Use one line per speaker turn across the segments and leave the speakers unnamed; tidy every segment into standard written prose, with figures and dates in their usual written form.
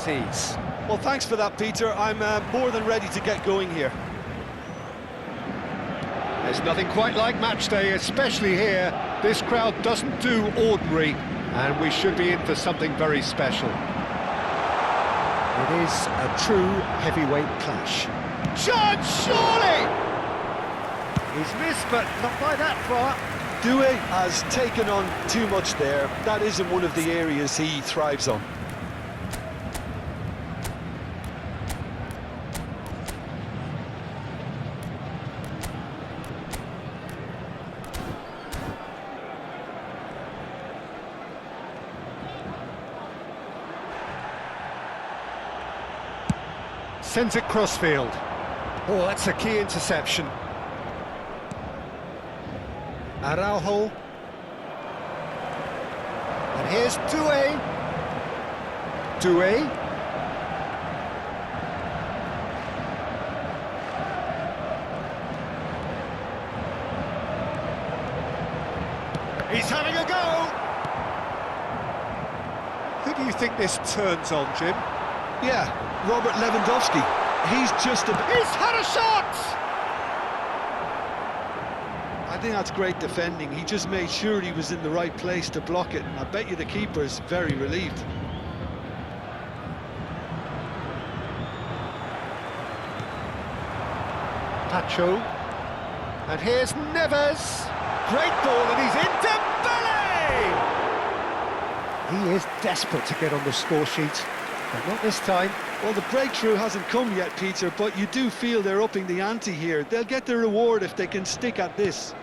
at ease.
Well, thanks for that, Peter. I'm more than ready to get going here.
There's nothing quite like match day, especially here. This crowd doesn't do ordinary, and we should be in for something very special.
It is a true heavyweight clash.
Chance, surely! He's missed, but not by that far.
Doué has taken on too much there. That isn't one of the areas he thrives on.
Sends it crossfield. Oh, that's a key interception. Araujo. And here's Doué. Doué. He's having a go. Who do you think this turns on, Jim?
Yeah, Robert Lewandowski. He's just a...
He's had a shot!
I think that's great defending. He just made sure he was in the right place to block it. I bet you the keeper's very relieved.
Pacho. And here's Neves. Great ball, and he's in Dembele! He is desperate to get on the score sheet, but not this time.
Well, the breakthrough hasn't come yet, Peter, but you do feel they're upping the ante here. They'll get their reward if they can stick at this.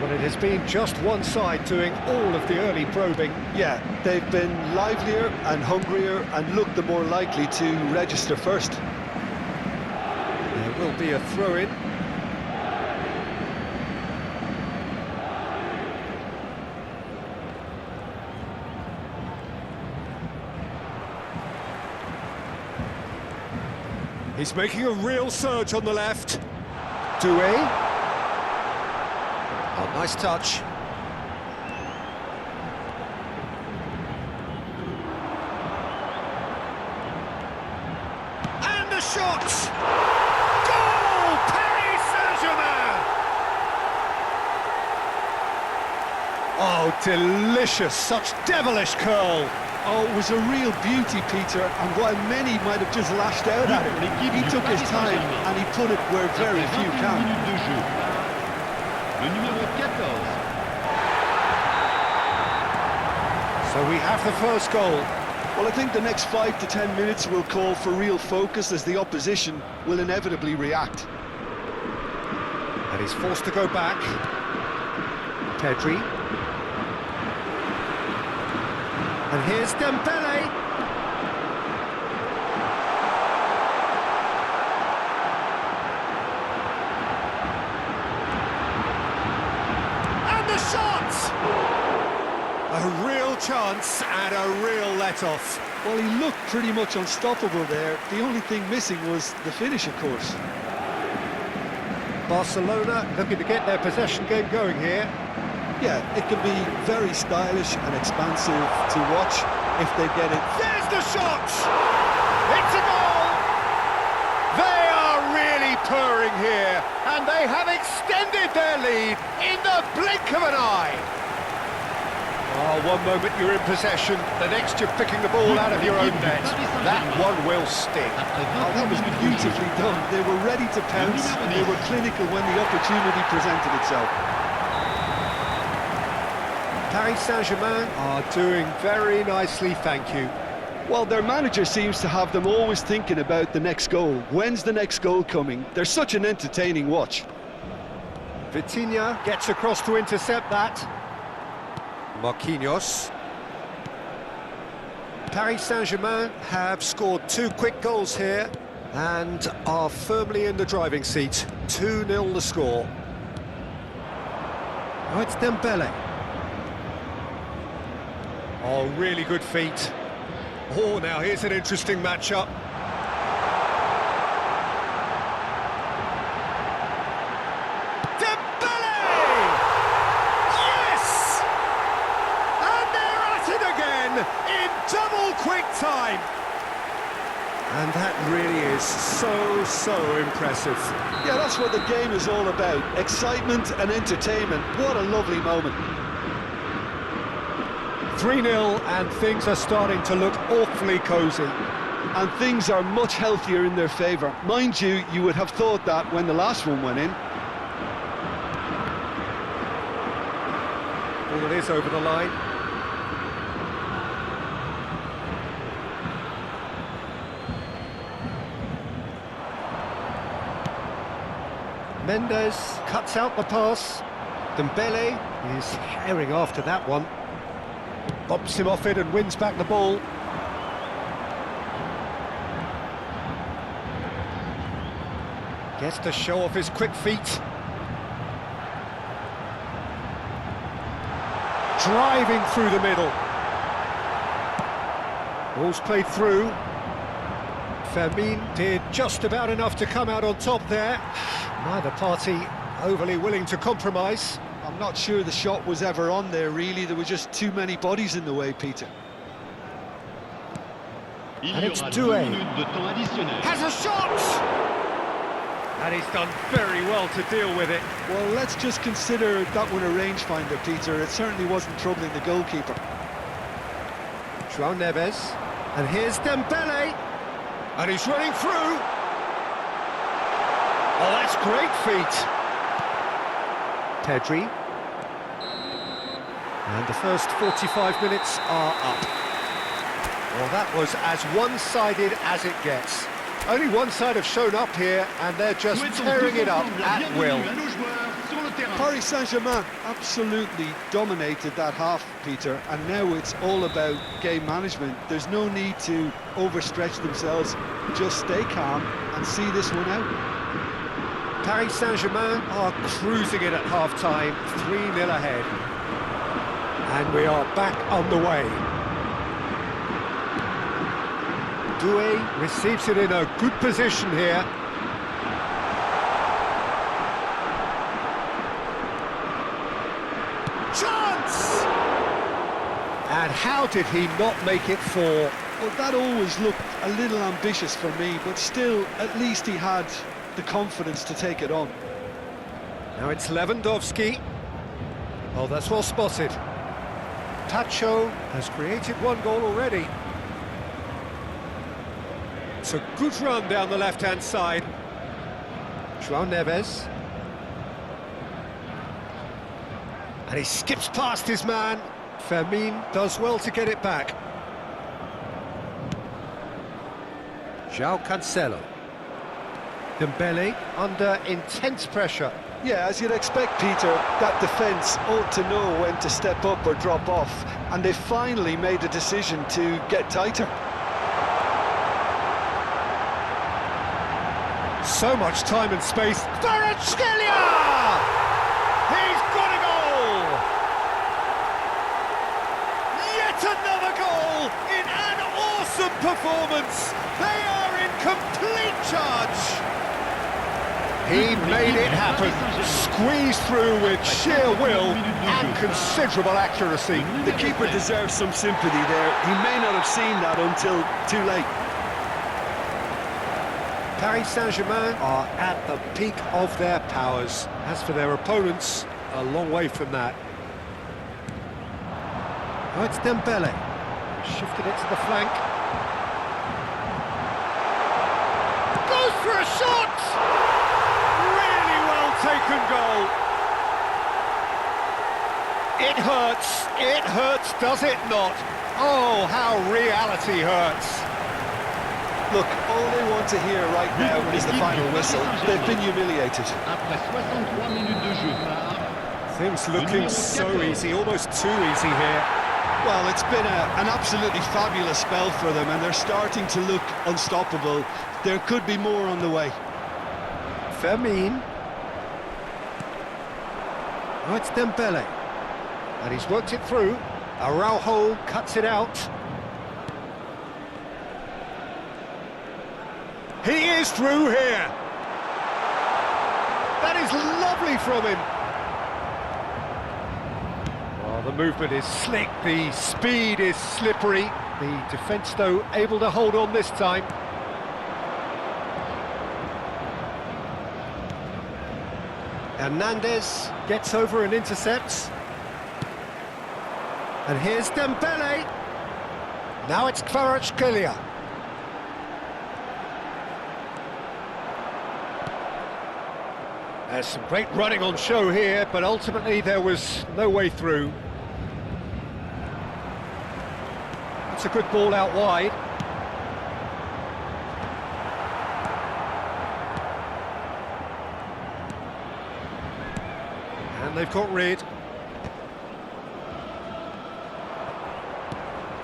Well, it has been just one side doing all of the early probing.
Yeah, they've been livelier and hungrier and looked the more likely to register first.
There will be a throw-in. He's making a real surge on the left. Doué. Oh, nice touch. And the shot! Goal! Paris Saint-Germain! Oh, delicious! Such devilish curl!
Oh, it was a real beauty, Peter, and while many might have just lashed out at it, he took his time and he put it where very few can.
So we have the first goal.
Well, I think the next 5 to 10 minutes will call for real focus as the opposition will inevitably react.
And he's forced to go back. Pedri. And here's Dembele. And the shot! A real chance and a real let-off.
Well, he looked pretty much unstoppable there. The only thing missing was the finish, of course.
Barcelona looking to get their possession game going here.
Yeah, it can be very stylish and expansive to watch if they get it.
There's the shot! It's a goal! They are really purring here, and they have extended their lead in the blink of an eye. Oh, one moment you're in possession, the next you're picking the ball out of your own net. That one will stick.
Oh, that was beautifully done. They were ready to pounce, and they were clinical when the opportunity presented itself.
Paris Saint-Germain are doing very nicely, thank you.
Well, their manager seems to have them always thinking about the next goal. When's the next goal coming? They're such an entertaining watch.
Vitinha gets across to intercept that. Marquinhos. Paris Saint-Germain have scored 2 quick goals here and are firmly in the driving seat. 2-0 the score. Oh, it's Dembele. Oh, really good feet. Oh, now here's an interesting matchup. Dembele! Yes! quick time.
And that really is so impressive.
Yeah, that's what the game is all about. Excitement and entertainment. What a lovely moment.
3-0 and things are starting to look awfully cosy.
And things are much healthier in their favour. Mind you, you would have thought that when the last one went in.
Well, it is over the line. Mendes cuts out the pass. Dembele is herring after that one. Bobs him off it and wins back the ball. Gets to show off his quick feet. Driving through the middle. Ball's played through. Fermin did just about enough to come out on top there. Neither party overly willing to compromise.
I'm not sure the shot was ever on there, really. There were just too many bodies in the way, Peter.
And it's Doué. Has a shot! And he's done very well to deal with it.
Well, let's just consider that one a rangefinder, Peter. It certainly wasn't troubling the goalkeeper.
João Neves. And here's Dembele. And he's running through. Oh, that's great feet. Pedri. And the first 45 minutes are up. Well, that was as one-sided as it gets. Only one side have shown up here, and they're just tearing it up at will.
Paris Saint-Germain absolutely dominated that half, Peter, and now it's all about game management. There's no need to overstretch themselves. Just stay calm and see this one out.
Paris Saint-Germain are cruising it at half-time, 3-0 ahead. And we are back on the way. Doué receives it in a good position here. Chance! And how did he not make it 4?
Well, that always looked a little ambitious for me, but still, at least he had the confidence to take it on.
Now it's Lewandowski. Oh, that's well spotted. Pacho has created one goal already. It's a good run down the left-hand side. João Neves. And he skips past his man. Fermin does well to get it back. João Cancelo. Dembele under intense pressure.
Yeah, as you'd expect, Peter, that defence ought to know when to step up or drop off, and they finally made a decision to get tighter.
So much time and space. Kvaratskhelia! He's got a goal! Yet another goal in an awesome performance. They are in complete charge. He made it happen. Squeezed through with sheer will and considerable accuracy.
The keeper deserves some sympathy there. He may not have seen that until too late.
Paris Saint-Germain are at the peak of their powers. As for their opponents, a long way from that. Oh, it's Dembele. Shifted it to the flank. Goes for a shot! Really well taken goal. It hurts, does it not? Oh, how reality hurts.
Look, all they want to hear right now is the final whistle. They've been humiliated.
Things looking so easy, almost too easy here.
Well, it's been an absolutely fabulous spell for them, and they're starting to look unstoppable. There could be more on the way.
Fermin. Oh, it's Dembele. And he's worked it through. Araujo cuts it out. He is through here. That is lovely from him. Well, the movement is slick, the speed is slippery. The defence, though, able to hold on this time. Hernandez gets over and intercepts. And here's Dembele. Now it's Kvaratskhelia. There's some great running on show here, but ultimately there was no way through. That's a good ball out wide. And they've got rid.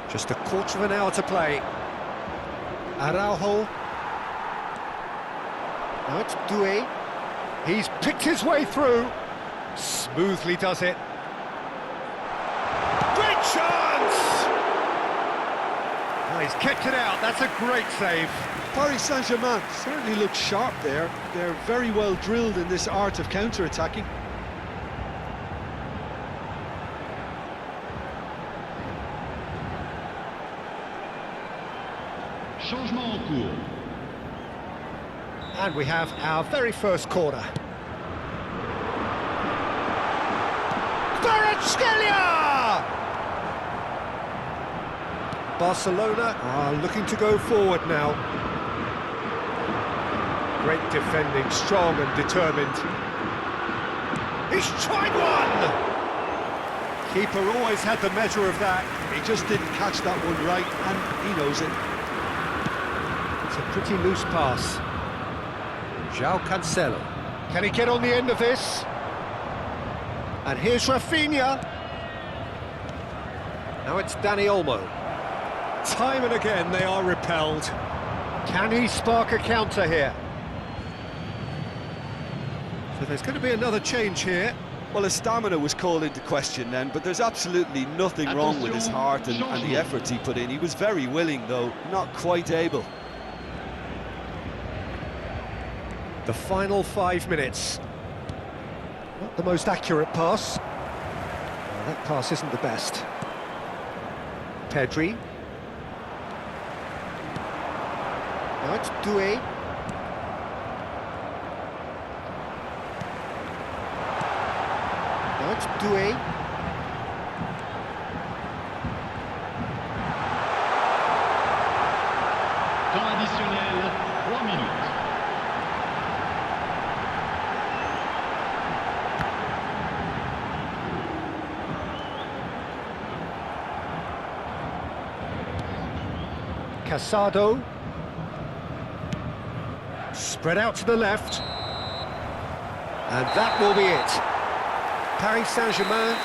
Just a quarter of an hour to play. Araujo. Now it's Doué. He's picked his way through. Smoothly does it. Great chance! Oh, he's kept it out. That's a great save.
Paris Saint-Germain certainly look sharp there. They're very well drilled in this art of counter-attacking.
Changement en cours.
And we have our very first corner. Kvaratskhelia! Barcelona are looking to go forward now. Great defending, strong and determined. He's tried one! Keeper always had the measure of that.
He just didn't catch that one right, and he knows it.
It's a pretty loose pass. João Cancelo. Can he get on the end of this? And here's Rafinha. Now it's Dani Olmo.
Time and again they are repelled.
Can he spark a counter here?
So there's going to be another change here.
Well, his stamina was called into question then, but there's absolutely nothing wrong with his heart and the efforts he put in. He was very willing, though, not quite able.
The final 5 minutes. Not the most accurate pass. Well, that pass isn't the best. Pedri. Now it's Doué. Now it's Doué.
Temps additionnel, 3 minutes.
Casado. Spread out to the left. And that will be it. Paris Saint-Germain